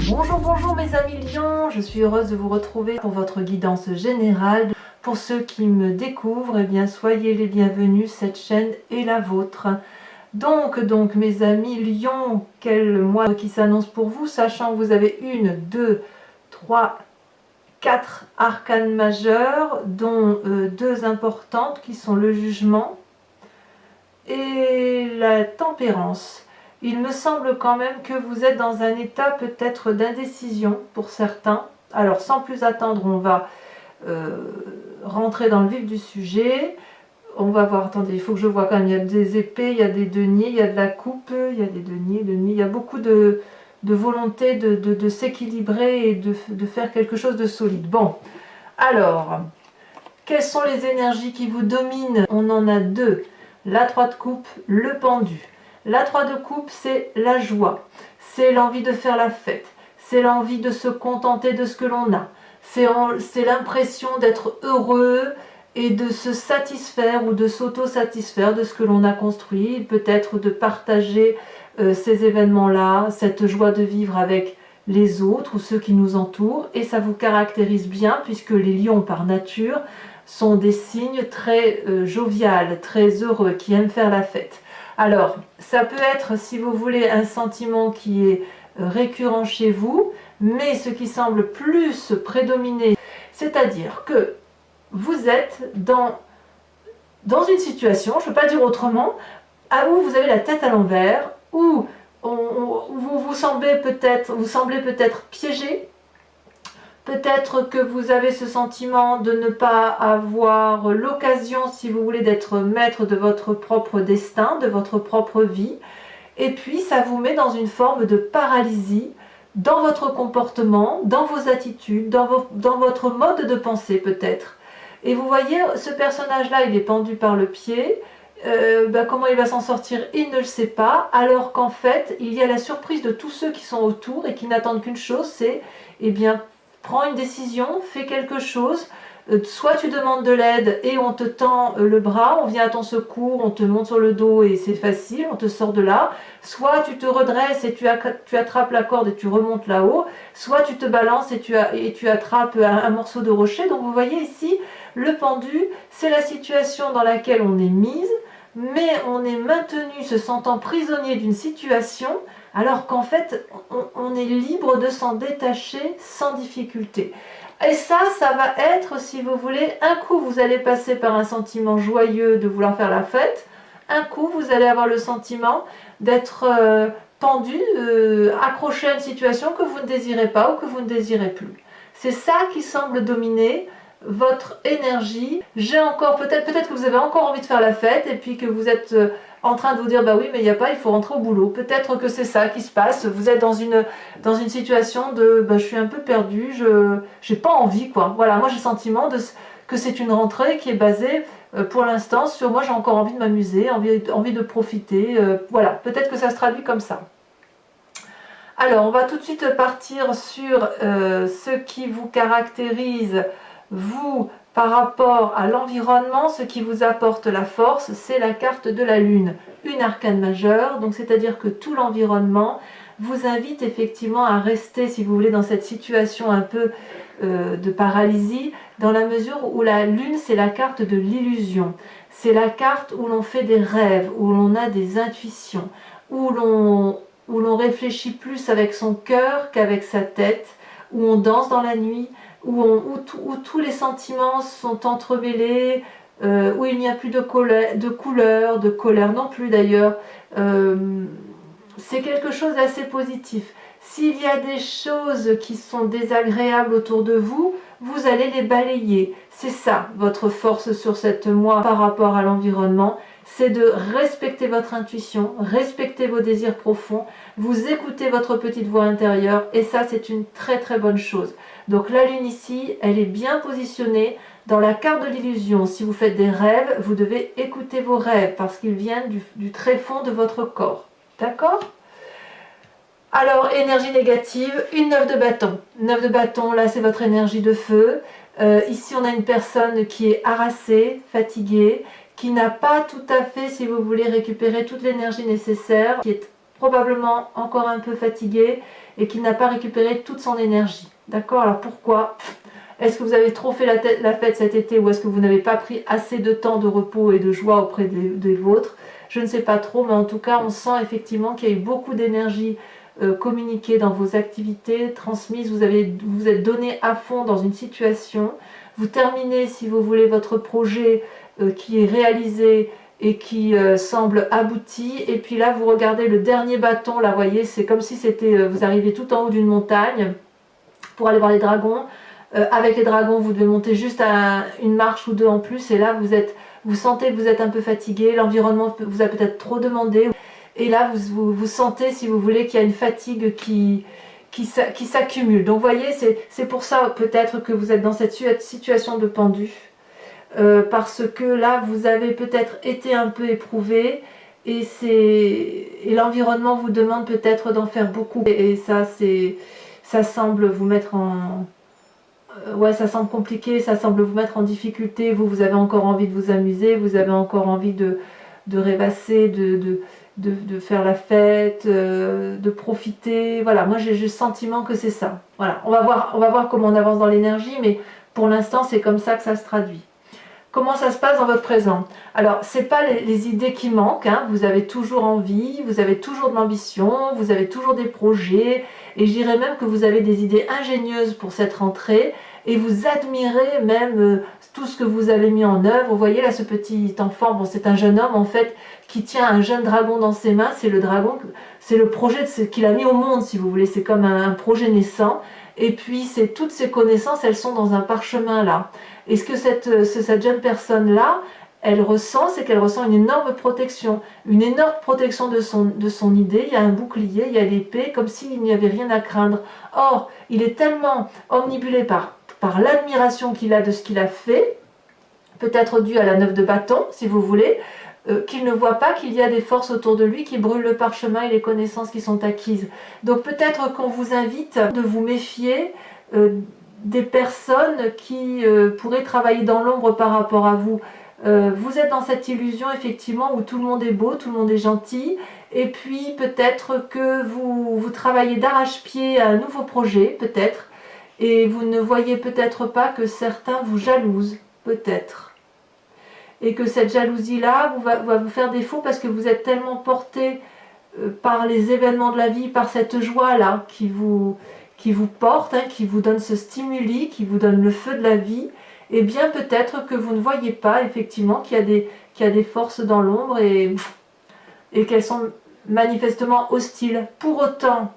Bonjour, bonjour mes amis lions, je suis heureuse de vous retrouver pour votre guidance générale. Pour ceux qui me découvrent, eh bien soyez les bienvenus, cette chaîne est la vôtre. Donc mes amis lions, quel mois qui s'annonce pour vous, sachant que vous avez 1, 2, 3, 4 arcanes majeures, dont 2 importantes qui sont le jugement et la tempérance. Il me semble quand même que vous êtes dans un état peut-être d'indécision pour certains. Alors sans plus attendre, on va rentrer dans le vif du sujet. On va voir, attendez, il faut que je vois quand même, il y a des épées, il y a des deniers, il y a de la coupe, il y a des deniers, il y a beaucoup de volonté de s'équilibrer et de faire quelque chose de solide. Bon, alors, quelles sont les énergies qui vous dominent? On en a 2, la 3 de coupe, le pendu. La 3 de coupe, c'est la joie, c'est l'envie de faire la fête, c'est l'envie de se contenter de ce que l'on a, c'est l'impression d'être heureux et de se satisfaire ou de s'auto-satisfaire de ce que l'on a construit, peut-être de partager ces événements-là, cette joie de vivre avec les autres ou ceux qui nous entourent, et ça vous caractérise bien puisque les lions par nature sont des signes très joviales, très heureux, qui aiment faire la fête. Alors, ça peut être, si vous voulez, un sentiment qui est récurrent chez vous, mais ce qui semble plus prédominer, c'est-à-dire que vous êtes dans une situation, je ne peux pas dire autrement, où vous avez la tête à l'envers, où vous semblez peut-être piégé. Peut-être que vous avez ce sentiment de ne pas avoir l'occasion, si vous voulez, d'être maître de votre propre destin, de votre propre vie. Et puis, ça vous met dans une forme de paralysie dans votre comportement, dans vos attitudes, dans votre mode de pensée peut-être. Et vous voyez, ce personnage-là, il est pendu par le pied. Comment il va s'en sortir, il ne le sait pas, alors qu'en fait, il y a la surprise de tous ceux qui sont autour et qui n'attendent qu'une chose, c'est, eh bien, prends une décision, fais quelque chose, soit tu demandes de l'aide et on te tend le bras, on vient à ton secours, on te monte sur le dos et c'est facile, on te sort de là, soit tu te redresses et tu attrapes la corde et tu remontes là-haut, soit tu te balances et tu attrapes un morceau de rocher. Donc vous voyez ici, le pendu, c'est la situation dans laquelle on est mise, mais on est maintenu se sentant prisonnier d'une situation, alors qu'en fait, on est libre de s'en détacher sans difficulté. Et ça va être, si vous voulez, un coup vous allez passer par un sentiment joyeux de vouloir faire la fête, un coup vous allez avoir le sentiment d'être pendu, accroché à une situation que vous ne désirez pas ou que vous ne désirez plus. C'est ça qui semble dominer votre énergie. J'ai encore, peut-être que vous avez encore envie de faire la fête et puis que vous êtes en train de vous dire bah oui mais il n'y a pas, il faut rentrer au boulot. Peut-être que c'est ça qui se passe, vous êtes dans une situation de je suis un peu perdu, j'ai pas envie quoi. Voilà, moi j'ai le sentiment que c'est une rentrée qui est basée pour l'instant sur moi j'ai encore envie de m'amuser, envie de profiter, voilà, peut-être que ça se traduit comme ça. Alors on va tout de suite partir sur ce qui vous caractérise vous par rapport à l'environnement. Ce qui vous apporte la force, c'est la carte de la lune, une arcane majeure, donc c'est-à-dire que tout l'environnement vous invite effectivement à rester, si vous voulez, dans cette situation un peu de paralysie, dans la mesure où la lune, c'est la carte de l'illusion, c'est la carte où l'on fait des rêves, où l'on a des intuitions, où l'on réfléchit plus avec son cœur qu'avec sa tête, où on danse dans la nuit, où tous les sentiments sont entremêlés, où il n'y a plus de colère non plus d'ailleurs. C'est quelque chose d'assez positif. S'il y a des choses qui sont désagréables autour de vous, vous allez les balayer. C'est ça votre force sur cette mois par rapport à l'environnement, c'est de respecter votre intuition, respecter vos désirs profonds, vous écoutez votre petite voix intérieure et ça c'est une très très bonne chose. Donc la lune ici, elle est bien positionnée dans la carte de l'illusion. Si vous faites des rêves, vous devez écouter vos rêves parce qu'ils viennent du tréfonds de votre corps. D'accord ? Alors, énergie négative, une 9 de bâton. 9 de bâton, là c'est votre énergie de feu. Ici on a une personne qui est harassée, fatiguée, qui n'a pas tout à fait, si vous voulez, récupérer toute l'énergie nécessaire, qui est probablement encore un peu fatiguée et qu'il n'a pas récupéré toute son énergie. D'accord? Alors pourquoi? Est-ce que vous avez trop fait la fête cet été ou est-ce que vous n'avez pas pris assez de temps de repos et de joie auprès des vôtres? Je ne sais pas trop, mais en tout cas, on sent effectivement qu'il y a eu beaucoup d'énergie communiquée dans vos activités, transmises. Vous êtes donné à fond dans une situation. Vous terminez, si vous voulez, votre projet qui est réalisé et qui semble abouti. Et puis là, vous regardez le dernier bâton. Là, vous voyez, c'est comme si vous arriviez tout en haut d'une montagne pour aller voir les dragons. Avec les dragons, vous devez monter juste à une marche ou deux en plus. Et là, vous sentez que vous êtes un peu fatigué. L'environnement vous a peut-être trop demandé. Et là, vous sentez, si vous voulez, qu'il y a une fatigue qui s'accumule. Donc, vous voyez, c'est pour ça peut-être que vous êtes dans cette situation de pendu. Parce que là, vous avez peut-être été un peu éprouvé. Et l'environnement vous demande peut-être d'en faire beaucoup. Et ça semble vous mettre en... ouais, ça semble compliqué, ça semble vous mettre en difficulté. Vous avez encore envie de vous amuser, vous avez encore envie de rêvasser, de faire la fête, de profiter. Voilà, moi j'ai le sentiment que c'est ça. Voilà, on va voir comment on avance dans l'énergie, mais pour l'instant c'est comme ça que ça se traduit. Comment ça se passe dans votre présent? Alors, ce n'est pas les idées qui manquent, hein. Vous avez toujours envie, vous avez toujours de l'ambition, vous avez toujours des projets, et je dirais même que vous avez des idées ingénieuses pour cette rentrée, et vous admirez même tout ce que vous avez mis en œuvre. Vous voyez là ce petit enfant, bon, c'est un jeune homme en fait, qui tient un jeune dragon dans ses mains. C'est le dragon, c'est le projet qu'il a mis au monde, si vous voulez, c'est comme un projet naissant. Et puis, toutes ces connaissances, elles sont dans un parchemin là. Et ce que cette jeune personne-là, elle ressent, c'est qu'elle ressent une énorme protection de son idée. Il y a un bouclier, il y a l'épée, comme s'il n'y avait rien à craindre. Or, il est tellement omnibulé par l'admiration qu'il a de ce qu'il a fait, peut-être dû à la 9 de bâton, si vous voulez, qu'il ne voit pas qu'il y a des forces autour de lui qui brûlent le parchemin et les connaissances qui sont acquises. Donc peut-être qu'on vous invite de vous méfier des personnes qui pourraient travailler dans l'ombre par rapport à vous. Vous êtes dans cette illusion effectivement où tout le monde est beau, tout le monde est gentil, et puis peut-être que vous travaillez d'arrache-pied à un nouveau projet, peut-être, et vous ne voyez peut-être pas que certains vous jalousent, peut-être. Et que cette jalousie-là va vous faire défaut parce que vous êtes tellement porté par les événements de la vie, par cette joie-là qui vous porte, hein, qui vous donne ce stimuli, qui vous donne le feu de la vie, et bien peut-être que vous ne voyez pas effectivement qu'il y a des forces dans l'ombre et qu'elles sont manifestement hostiles. Pour autant,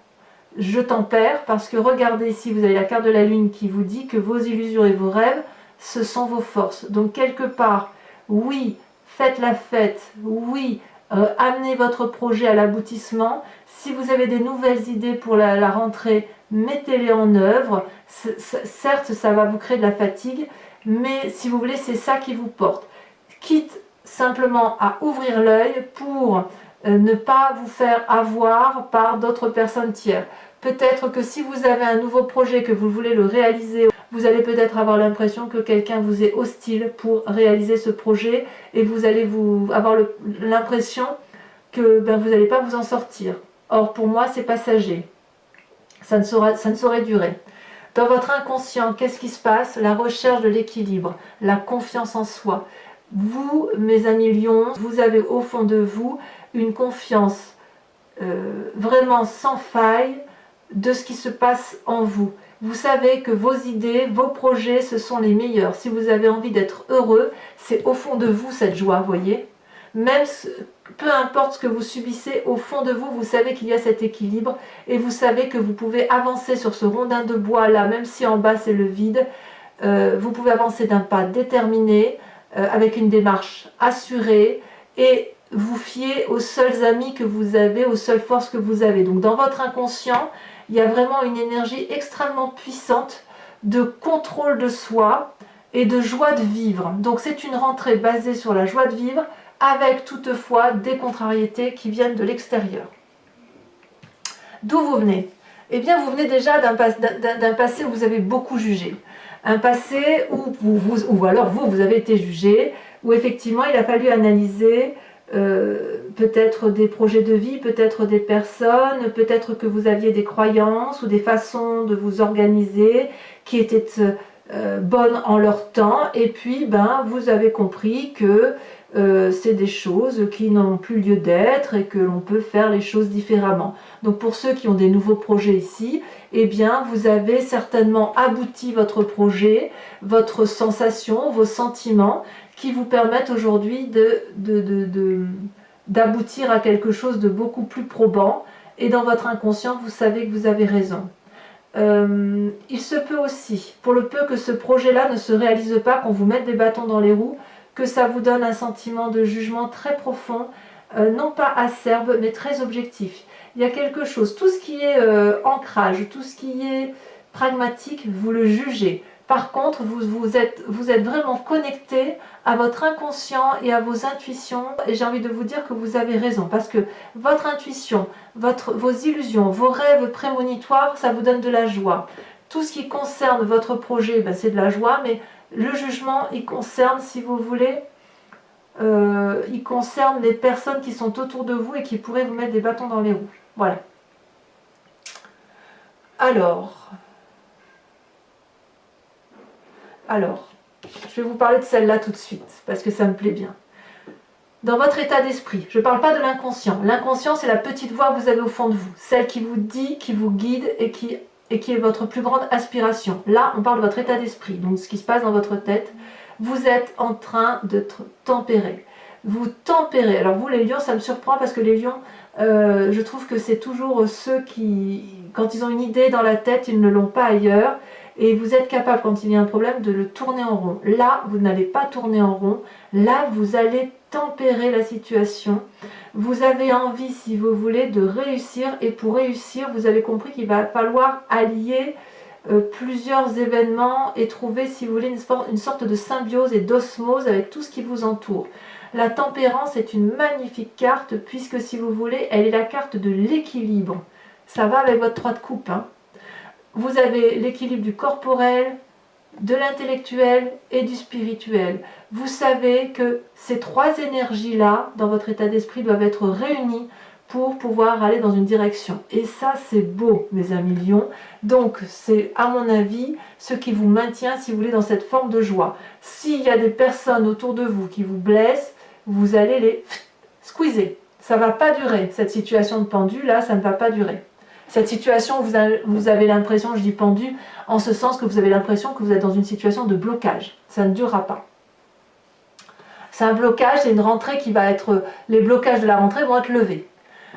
je tempère parce que regardez ici, vous avez la carte de la lune qui vous dit que vos illusions et vos rêves, ce sont vos forces. Donc quelque part, oui, faites la fête, oui, amenez votre projet à l'aboutissement. Si vous avez des nouvelles idées pour la rentrée, mettez-les en œuvre. Certes, ça va vous créer de la fatigue, mais si vous voulez, c'est ça qui vous porte. Quitte simplement à ouvrir l'œil pour ne pas vous faire avoir par d'autres personnes tiers. Peut-être que si vous avez un nouveau projet, que vous voulez le réaliser, vous allez peut-être avoir l'impression que quelqu'un vous est hostile pour réaliser ce projet et vous allez avoir l'impression que vous n'allez pas vous en sortir. Or, pour moi, c'est passager. Ça ne saurait durer. Dans votre inconscient, qu'est-ce qui se passe? La recherche de l'équilibre, la confiance en soi. Vous, mes amis lions, vous avez au fond de vous une confiance vraiment sans faille de ce qui se passe en vous. Vous savez que vos idées, vos projets, ce sont les meilleurs. Si vous avez envie d'être heureux, c'est au fond de vous cette joie, voyez. Même peu importe ce que vous subissez, au fond de vous, vous savez qu'il y a cet équilibre et vous savez que vous pouvez avancer sur ce rondin de bois là, même si en bas c'est le vide. Vous pouvez avancer d'un pas déterminé, avec une démarche assurée et vous fier aux seuls amis que vous avez, aux seules forces que vous avez. Donc dans votre inconscient, il y a vraiment une énergie extrêmement puissante de contrôle de soi et de joie de vivre. Donc c'est une rentrée basée sur la joie de vivre, avec toutefois des contrariétés qui viennent de l'extérieur. D'où vous venez? Eh bien, vous venez déjà d'un passé où vous avez beaucoup jugé. Un passé où alors vous avez été jugé, où effectivement il a fallu analyser peut-être des projets de vie, peut-être des personnes, peut-être que vous aviez des croyances ou des façons de vous organiser qui étaient bonnes en leur temps, et puis vous avez compris que c'est des choses qui n'ont plus lieu d'être et que l'on peut faire les choses différemment. Donc pour ceux qui ont des nouveaux projets ici, eh bien vous avez certainement abouti votre projet, votre sensation, vos sentiments qui vous permettent aujourd'hui d'aboutir à quelque chose de beaucoup plus probant, et dans votre inconscient vous savez que vous avez raison. Il se peut aussi, pour le peu que ce projet-là ne se réalise pas, qu'on vous mette des bâtons dans les roues, que ça vous donne un sentiment de jugement très profond, non pas acerbe, mais très objectif. Il y a quelque chose, tout ce qui est ancrage, tout ce qui est pragmatique, vous le jugez. Par contre, vous êtes vraiment connecté à votre inconscient et à vos intuitions, et j'ai envie de vous dire que vous avez raison, parce que votre intuition, vos illusions, vos rêves prémonitoires, ça vous donne de la joie. Tout ce qui concerne votre projet, c'est de la joie, mais le jugement, il concerne, si vous voulez, il concerne les personnes qui sont autour de vous et qui pourraient vous mettre des bâtons dans les roues. Voilà. Alors, je vais vous parler de celle-là tout de suite, parce que ça me plaît bien. Dans votre état d'esprit, je ne parle pas de l'inconscient. L'inconscient, c'est la petite voix que vous avez au fond de vous, celle qui vous dit, qui vous guide et qui est votre plus grande aspiration. Là, on parle de votre état d'esprit, donc ce qui se passe dans votre tête. Vous êtes en train de tempérer. Vous tempérez. Alors vous, les lions, ça me surprend parce que les lions, je trouve que c'est toujours ceux qui, quand ils ont une idée dans la tête, ils ne l'ont pas ailleurs. Et vous êtes capable, quand il y a un problème, de le tourner en rond. Là, vous n'allez pas tourner en rond. Là, vous allez tempérer la situation. Vous avez envie, si vous voulez, de réussir. Et pour réussir, vous avez compris qu'il va falloir allier plusieurs événements et trouver, si vous voulez, une sorte de symbiose et d'osmose avec tout ce qui vous entoure. La tempérance est une magnifique carte, puisque, si vous voulez, elle est la carte de l'équilibre. Ça va avec votre 3 de coupe, hein. Vous avez l'équilibre du corporel, de l'intellectuel et du spirituel. Vous savez que ces 3 énergies-là, dans votre état d'esprit, doivent être réunies pour pouvoir aller dans une direction. Et ça, c'est beau, mes amis lions. Donc, c'est, à mon avis, ce qui vous maintient, si vous voulez, dans cette forme de joie. S'il y a des personnes autour de vous qui vous blessent, vous allez les squeezer. Ça ne va pas durer. Cette situation de pendu, là, ça ne va pas durer. Cette situation, vous avez l'impression, je dis pendu, en ce sens que vous avez l'impression que vous êtes dans une situation de blocage. Ça ne durera pas. C'est un blocage, c'est une rentrée qui va être... Les blocages de la rentrée vont être levés.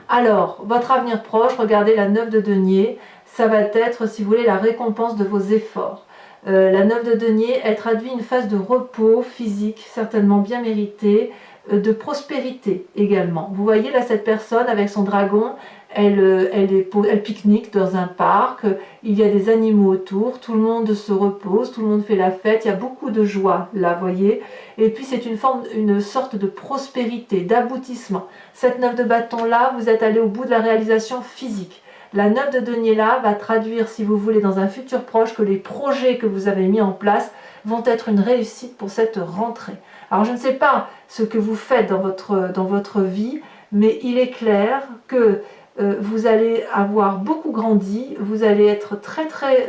Alors, votre avenir proche, regardez la 9 de denier, ça va être, si vous voulez, la récompense de vos efforts. La 9 de denier, elle traduit une phase de repos physique, certainement bien méritée, de prospérité également. Vous voyez là cette personne avec son dragon, elle pique-nique dans un parc, il y a des animaux autour, tout le monde se repose, tout le monde fait la fête, il y a beaucoup de joie là, voyez. Et puis c'est une sorte de prospérité, d'aboutissement. Cette 9 de bâton là, vous êtes allé au bout de la réalisation physique. La 9 de denier là va traduire, si vous voulez, dans un futur proche, que les projets que vous avez mis en place vont être une réussite pour cette rentrée. Alors je ne sais pas ce que vous faites dans votre vie, mais il est clair que vous allez avoir beaucoup grandi, vous allez être très très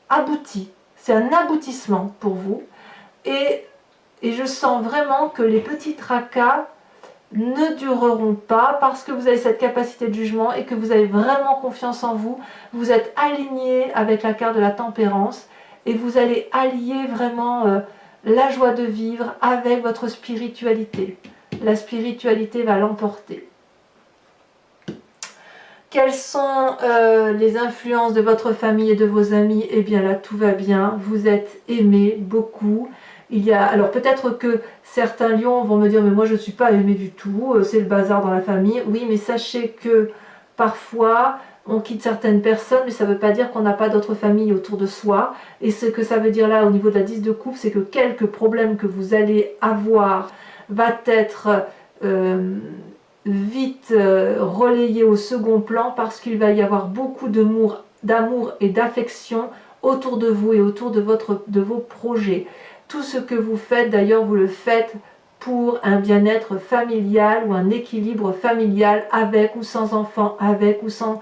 abouti. C'est un aboutissement pour vous. Et je sens vraiment que les petits tracas ne dureront pas parce que vous avez cette capacité de jugement et que vous avez vraiment confiance en vous. Vous êtes aligné avec la carte de la tempérance et vous allez allier vraiment la joie de vivre avec votre spiritualité. La spiritualité va l'emporter. Quelles sont les influences de votre famille et de vos amis? Eh bien là, tout va bien. Vous êtes aimés beaucoup. Alors peut-être que certains lions vont me dire « mais moi je ne suis pas aimé du tout, c'est le bazar dans la famille ». Oui, mais sachez que parfois on quitte certaines personnes, mais ça ne veut pas dire qu'on n'a pas d'autres familles autour de soi. Et ce que ça veut dire là au niveau de la 10 de coupe, c'est que quelques problèmes que vous allez avoir va être vite relayé au second plan parce qu'il va y avoir beaucoup d'amour et d'affection autour de vous et autour de vos projets. Tout ce que vous faites, d'ailleurs, vous le faites pour un bien-être familial ou un équilibre familial avec ou sans enfant, avec ou sans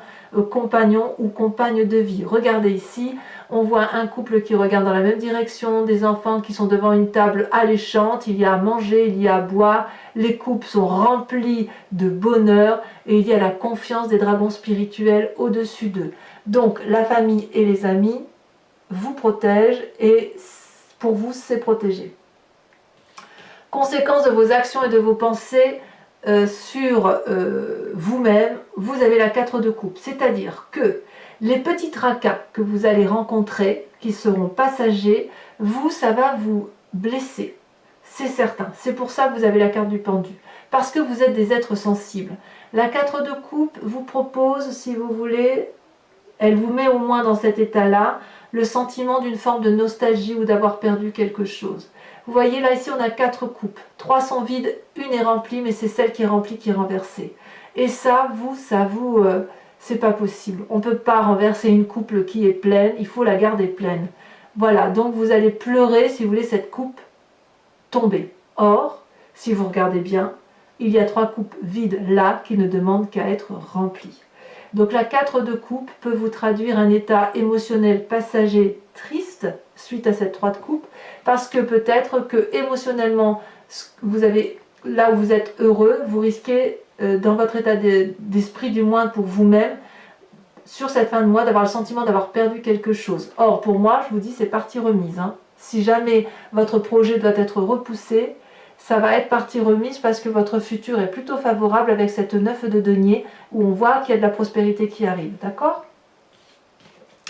compagnon ou compagne de vie. Regardez ici, on voit un couple qui regarde dans la même direction, des enfants qui sont devant une table alléchante, il y a à manger, il y a à boire, les couples sont remplis de bonheur et il y a la confiance des dragons spirituels au-dessus d'eux. Donc la famille et les amis vous protègent et pour vous c'est protégé. Conséquence de vos actions et de vos pensées sur vous-même, vous avez la 4 de coupe. C'est-à-dire que les petits tracas que vous allez rencontrer, qui seront passagers, vous, ça va vous blesser. C'est certain. C'est pour ça que vous avez la carte du pendu. Parce que vous êtes des êtres sensibles. La 4 de coupe vous propose, si vous voulez, elle vous met au moins dans cet état-là, le sentiment d'une forme de nostalgie ou d'avoir perdu quelque chose. Vous voyez, là, ici, on a 4 coupes. 3 sont vides, une est remplie, mais c'est celle qui est remplie qui est renversée. Et ça, c'est pas possible. On ne peut pas renverser une coupe qui est pleine, il faut la garder pleine. Voilà, donc vous allez pleurer, si vous voulez, cette coupe tomber. Or, si vous regardez bien, il y a 3 coupes vides là qui ne demandent qu'à être remplies. Donc la 4 de coupe peut vous traduire un état émotionnel passager triste suite à cette 3 de coupe, parce que peut-être que émotionnellement, vous avez, là où vous êtes heureux, vous risquez dans votre état d'esprit du moins pour vous-même, sur cette fin de mois, d'avoir le sentiment d'avoir perdu quelque chose. Or pour moi, je vous dis, c'est partie remise. Si jamais votre projet doit être repoussé, ça va être partie remise parce que votre futur est plutôt favorable avec cette 9 de denier où on voit qu'il y a de la prospérité qui arrive. D'accord?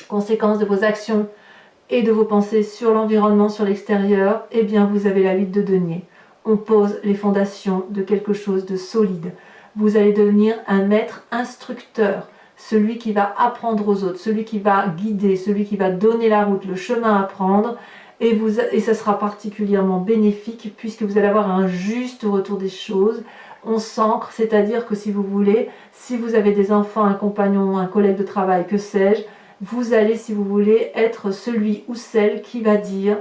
Conséquence de vos actions et de vos pensées sur l'environnement, sur l'extérieur, eh bien vous avez la 8 de denier. On pose les fondations de quelque chose de solide. Vous allez devenir un maître instructeur, celui qui va apprendre aux autres, celui qui va guider, celui qui va donner la route, le chemin à prendre. Et ça sera particulièrement bénéfique puisque vous allez avoir un juste retour des choses. On s'ancre, c'est-à-dire que si vous voulez, si vous avez des enfants, un compagnon, un collègue de travail, que sais-je, vous allez, si vous voulez, être celui ou celle qui va dire,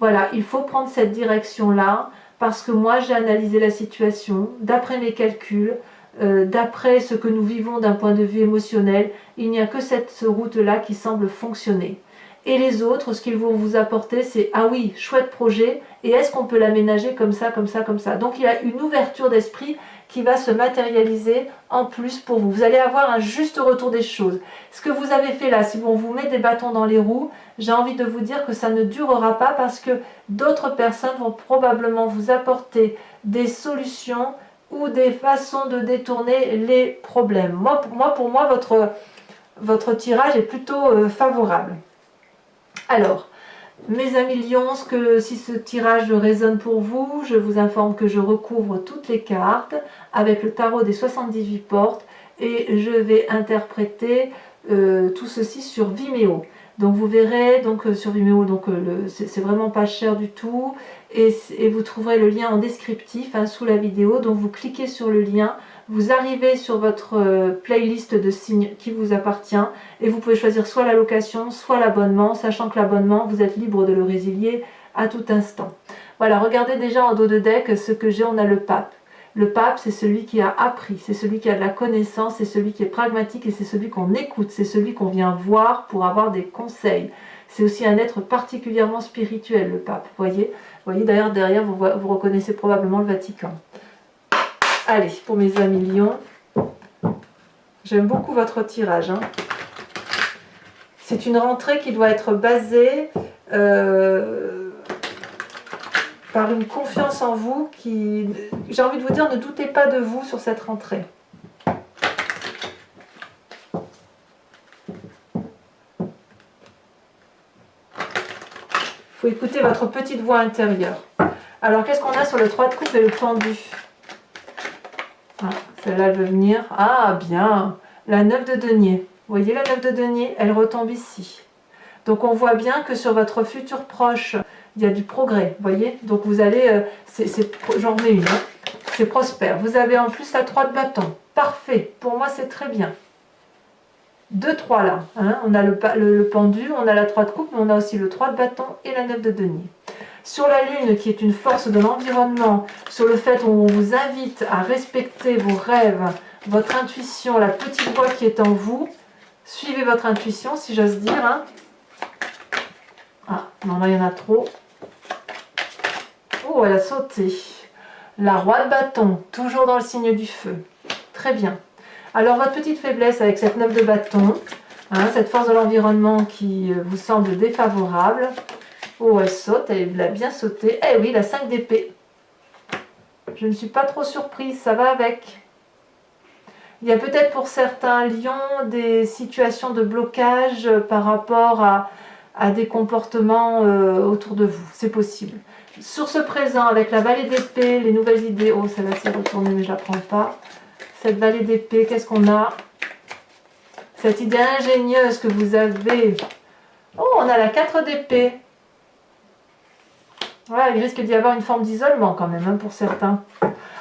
voilà, il faut prendre cette direction-là parce que moi j'ai analysé la situation, d'après mes calculs, d'après ce que nous vivons d'un point de vue émotionnel, il n'y a que cette route-là qui semble fonctionner. Et les autres, ce qu'ils vont vous apporter, c'est « Ah oui, chouette projet, et est-ce qu'on peut l'aménager comme ça, comme ça, comme ça ?» Donc il y a une ouverture d'esprit qui va se matérialiser en plus pour vous. Vous allez avoir un juste retour des choses. Ce que vous avez fait là, si on vous met des bâtons dans les roues, j'ai envie de vous dire que ça ne durera pas parce que d'autres personnes vont probablement vous apporter des solutions ou des façons de détourner les problèmes. Pour moi votre tirage est plutôt favorable. Alors, mes amis lions, si ce tirage résonne pour vous, je vous informe que je recouvre toutes les cartes avec le tarot des 78 portes et je vais interpréter tout ceci sur Vimeo. Donc vous verrez sur Vimeo, c'est vraiment pas cher du tout et vous trouverez le lien en descriptif sous la vidéo. Donc vous cliquez sur le lien, vous arrivez sur votre playlist de signes qui vous appartient et vous pouvez choisir soit la location, soit l'abonnement, sachant que l'abonnement, vous êtes libre de le résilier à tout instant. Voilà, regardez déjà en dos de deck ce que j'ai, on a le pape. Le pape, c'est celui qui a appris, c'est celui qui a de la connaissance, c'est celui qui est pragmatique et c'est celui qu'on écoute, c'est celui qu'on vient voir pour avoir des conseils. C'est aussi un être particulièrement spirituel, le pape. Vous voyez d'ailleurs derrière, vous reconnaissez probablement le Vatican. Allez, pour mes amis lions, j'aime beaucoup votre tirage. C'est une rentrée qui doit être basée par une confiance en vous qui... J'ai envie de vous dire, ne doutez pas de vous sur cette rentrée. Il faut écouter votre petite voix intérieure. Alors, qu'est-ce qu'on a sur le 3 de coupe et le pendu? Celle-là, elle veut venir. Ah, bien. La 9 de denier. Vous voyez la 9 de denier? Elle retombe ici. Donc, on voit bien que sur votre futur proche, il y a du progrès. Vous voyez? Donc, vous allez... J'en remets une. C'est prospère. Vous avez en plus la 3 de bâton. Parfait. Pour moi, c'est très bien. 2, 3 là. On a le pendu, on a la 3 de coupe, mais on a aussi le 3 de bâton et la 9 de denier. sur la lune qui est une force de l'environnement, sur le fait où on vous invite à respecter vos rêves, votre intuition, la petite voix qui est en vous. Suivez votre intuition, si j'ose dire. Hein. Ah, non, là, il y en a trop. Oh, elle a sauté. La roi de bâton, toujours dans le signe du feu. Très bien. Alors, votre petite faiblesse avec cette 9 de bâton, hein, cette force de l'environnement qui vous semble défavorable. Oh, elle saute, elle a bien sauté. Eh oui, la 5 d'épée. Je ne suis pas trop surprise, ça va avec. Il y a peut-être pour certains lions des situations de blocage par rapport à des comportements autour de vous. C'est possible. Sur ce présent, avec la vallée d'épée, les nouvelles idées. Oh, celle-là s'est retournée, mais je ne la prends pas. Cette vallée d'épée, qu'est-ce qu'on a? Cette idée ingénieuse que vous avez. Oh, on a la 4 d'épée. Ouais, il risque d'y avoir une forme d'isolement quand même, hein, pour certains.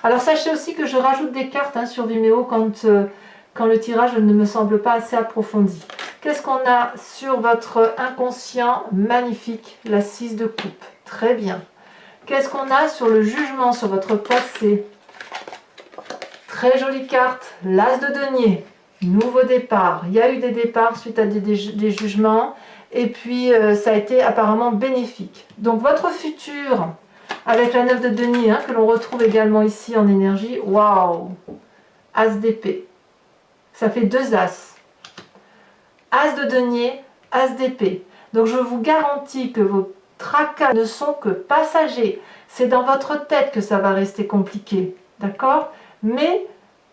Alors sachez aussi que je rajoute des cartes hein, sur Vimeo quand le tirage ne me semble pas assez approfondi. Qu'est-ce qu'on a sur votre inconscient? Magnifique, la 6 de coupe. Très bien. Qu'est-ce qu'on a sur le jugement, sur votre passé? Très jolie carte, l'As de denier. Nouveau départ. Il y a eu des départs suite à des jugements. Et puis, ça a été apparemment bénéfique. Donc, votre futur, avec la 9 de denier, hein, que l'on retrouve également ici en énergie. Waouh! As d'épée. Ça fait 2 As. As de denier, As d'épée. Donc, je vous garantis que vos tracas ne sont que passagers. C'est dans votre tête que ça va rester compliqué. D'accord? Mais,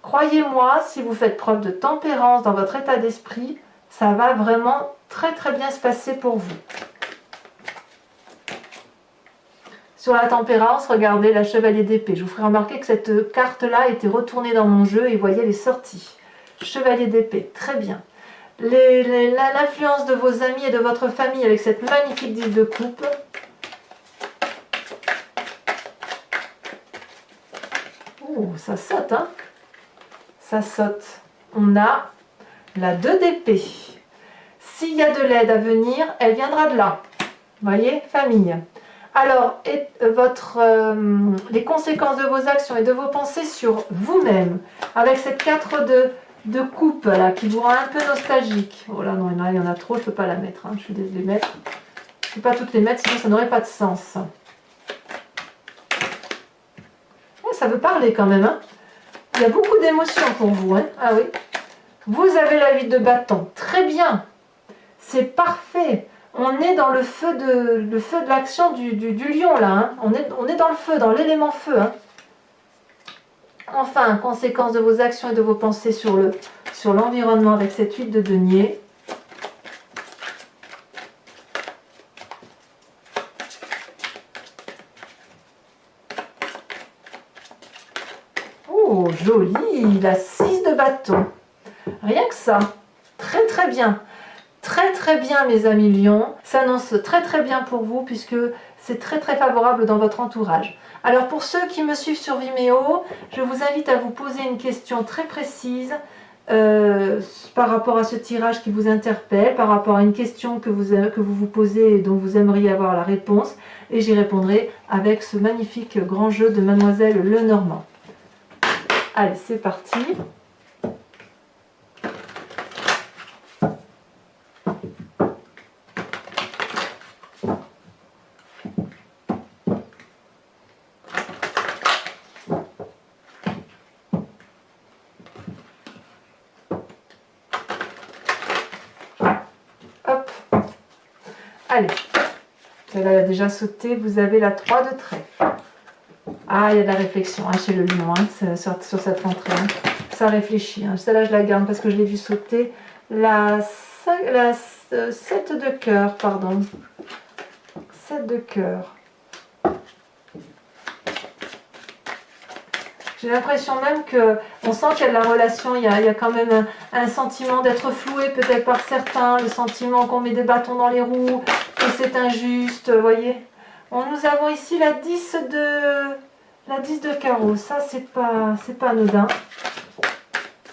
croyez-moi, si vous faites preuve de tempérance dans votre état d'esprit, ça va vraiment très très bien se passer pour vous. Sur la tempérance, regardez la chevalier d'épée. Je vous ferai remarquer que cette carte-là était retournée dans mon jeu et vous voyez, elle est sortie. Chevalier d'épée, très bien. L'influence de vos amis et de votre famille avec cette magnifique 10 de coupe. Oh, ça saute, hein? Ça saute. On a la 2 d'épée. S'il y a de l'aide à venir, elle viendra de là. Vous voyez, famille. Alors, les conséquences de vos actions et de vos pensées sur vous-même, avec cette 4 de coupe là, qui vous rend un peu nostalgique. Oh là, non, il y en a trop, je ne peux pas la mettre. Hein. Je suis désolée de les mettre. Je ne peux pas toutes les mettre, sinon ça n'aurait pas de sens. Oh, ça veut parler quand même. Hein. Il y a beaucoup d'émotions pour vous. Hein. Ah oui. Vous avez la 8 de bâton. Très bien. C'est parfait. On est dans le feu de l'action du lion là. Hein. On est dans le feu, dans l'élément feu. Hein. Enfin, conséquence de vos actions et de vos pensées sur l'environnement avec cette 8 de denier. Oh, joli, la 6 de bâton. Rien que ça. Très très bien. Très très bien mes amis lions, s'annonce très très bien pour vous puisque c'est très très favorable dans votre entourage. Alors pour ceux qui me suivent sur Vimeo, je vous invite à vous poser une question très précise par rapport à ce tirage qui vous interpelle, par rapport à une question que vous posez et dont vous aimeriez avoir la réponse et j'y répondrai avec ce magnifique grand jeu de Mademoiselle Lenormand. Allez, c'est parti. Hop. Allez. Celle-là a déjà sauté. Vous avez la 3 de trait. Ah, il y a de la réflexion hein, chez le lion hein, sur cette rentrée. Hein. Ça réfléchit. Hein. Celle-là, je la garde parce que je l'ai vu sauter. La 7 de cœur, pardon. 7 de cœur. J'ai l'impression même qu'on sent qu'il y a de la relation, il y a quand même un sentiment d'être floué peut-être par certains, le sentiment qu'on met des bâtons dans les roues, que c'est injuste, vous voyez. Nous avons ici la 10 de carreau, ça c'est pas anodin.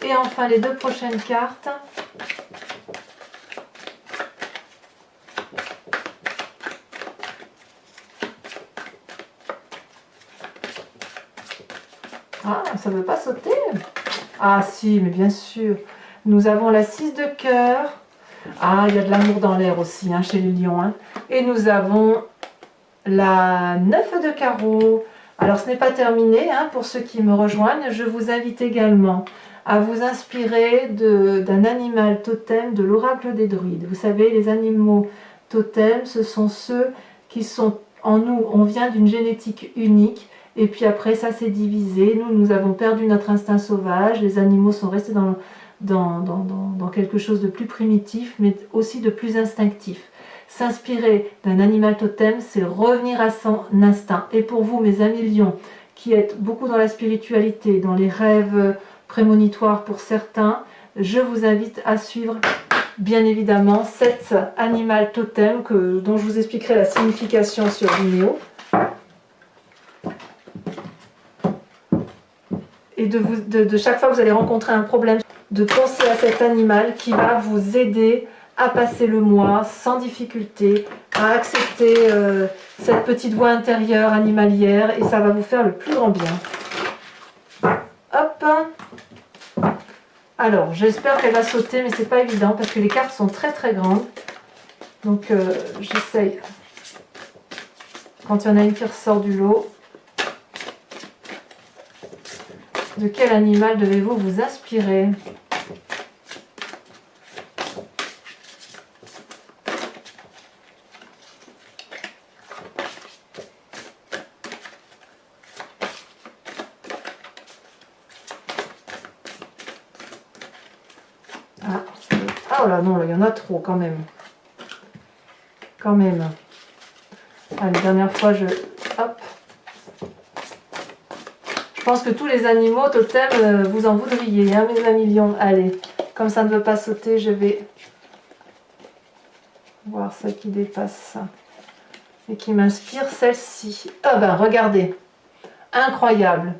Et enfin les deux prochaines cartes. Ah, ça ne veut pas sauter? Ah si, mais bien sûr. Nous avons la 6 de cœur. Ah, il y a de l'amour dans l'air aussi, hein, chez les lions. Hein. Et nous avons la 9 de carreau. Alors, ce n'est pas terminé, hein, pour ceux qui me rejoignent. Je vous invite également à vous inspirer d'un animal totem de l'oracle des druides. Vous savez, les animaux totems, ce sont ceux qui sont en nous. On vient d'une génétique unique. Et puis après, ça s'est divisé. Nous avons perdu notre instinct sauvage. Les animaux sont restés dans quelque chose de plus primitif, mais aussi de plus instinctif. S'inspirer d'un animal totem, c'est revenir à son instinct. Et pour vous, mes amis lions, qui êtes beaucoup dans la spiritualité, dans les rêves prémonitoires pour certains, je vous invite à suivre bien évidemment cet animal totem dont je vous expliquerai la signification sur Vimeo. Et de chaque fois que vous allez rencontrer un problème, de penser à cet animal qui va vous aider à passer le mois sans difficulté, à accepter cette petite voix intérieure animalière, et ça va vous faire le plus grand bien. Hop! Alors, j'espère qu'elle va sauter, mais c'est pas évident parce que les cartes sont très très grandes. Donc, j'essaye. Quand il y en a une qui ressort du lot. De quel animal devez-vous vous inspirer? Ah, oh là non, là, il y en a trop quand même. Quand même. Ah, la dernière fois, hop. Je pense que tous les animaux totems, vous en voudriez, hein, mes amis lions. Allez, comme ça ne veut pas sauter, je vais voir celle qui dépasse et qui m'inspire, celle-ci. Ah ben, regardez, incroyable.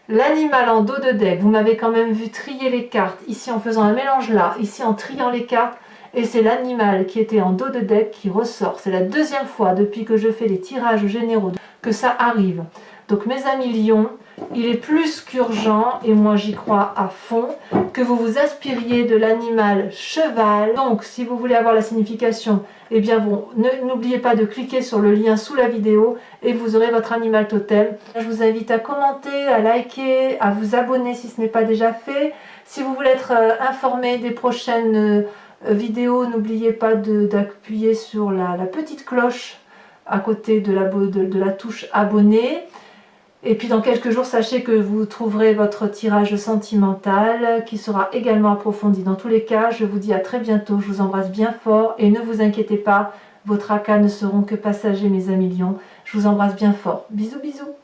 L'animal en dos de deck, vous m'avez quand même vu trier les cartes, ici en faisant un mélange là, ici en triant les cartes, et c'est l'animal qui était en dos de deck qui ressort. C'est la deuxième fois depuis que je fais les tirages généraux que ça arrive. Donc mes amis lions, il est plus qu'urgent, et moi j'y crois à fond, que vous vous inspiriez de l'animal cheval. Donc si vous voulez avoir la signification, eh bien bon, n'oubliez pas de cliquer sur le lien sous la vidéo et vous aurez votre animal totem. Je vous invite à commenter, à liker, à vous abonner si ce n'est pas déjà fait. Si vous voulez être informé des prochaines vidéos, n'oubliez pas d'appuyer sur la petite cloche à côté de la touche abonner. Et puis dans quelques jours, sachez que vous trouverez votre tirage sentimental qui sera également approfondi. Dans tous les cas, je vous dis à très bientôt, je vous embrasse bien fort et ne vous inquiétez pas, vos tracas ne seront que passagers mes amis lions. Je vous embrasse bien fort. Bisous bisous.